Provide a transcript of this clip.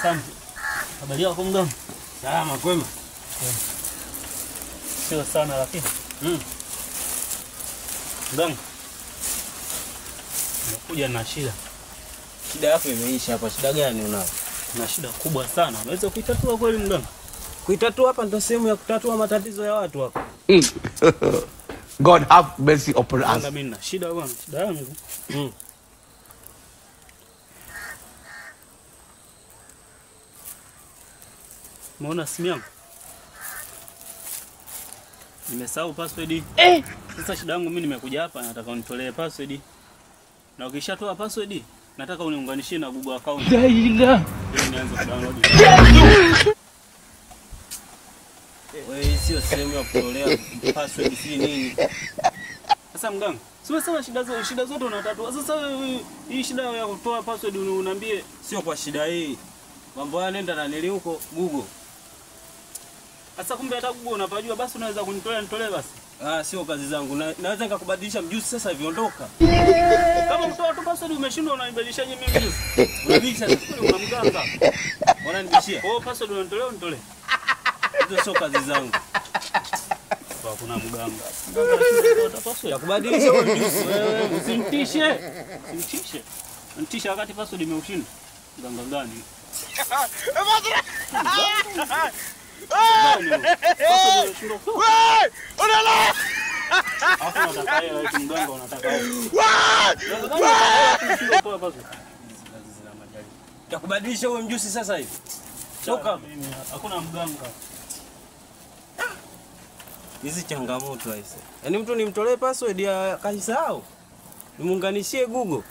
Asante. Habari yako mganga? Salama kwema. Sio sana lakini. Mganga. Nimekuja na shida. Shida yako imeisha hapa. Shida gani unao? Na shida kubwa sana. Unaweza kuitatua kweli mganga? Kuitatua hapa ndio sehemu ya kutatua matatizo ya watu hapa. God have mercy upon us. Mimi nina shida bwana. Shida yangu. Umeona simu yangu? Nimesahau password. Sasa shida yangu mimi nimekuja hapa nataka unitolee password. Na ukishatoa password, nataka uniunganishie na Google account. Daila. Ili nianze kudownload. Wewe sio sehemu ya kutolea password si nini? Sasa mganga, sio sawa shida zote unatatua. Sasa hii shida ya kutoa password unaniambie Sio kwa shida hii. Mambo haya nenda na nili huko Google. Sasa kumbe hata Google unapajua basi unaweza nitolee basi. Sio kazi zangu. Naweza nikakubadilisha mjusi sasa hivi ondoka. Kama mtoa tu password umeshindwa unanibadilishaje mimi mjusi? Unabisha Una mganga. Unanibishia. Password unitolee. Hizo sio kazi zangu. Kwa kuna mganga. Mganga anashindwa password. Ya kubadilisha wewe mjusi. Wewe usinitishe. Nitisha wakati password imeushinda. Mganga gani? Unala! Ya kubadilisha wewe mjusi sasa hivi. Toka. Hakuna mganga. Hizi changamoto hizi. Yaani mtu nimtolee password ya kaisahau. Nimuunganishie Google.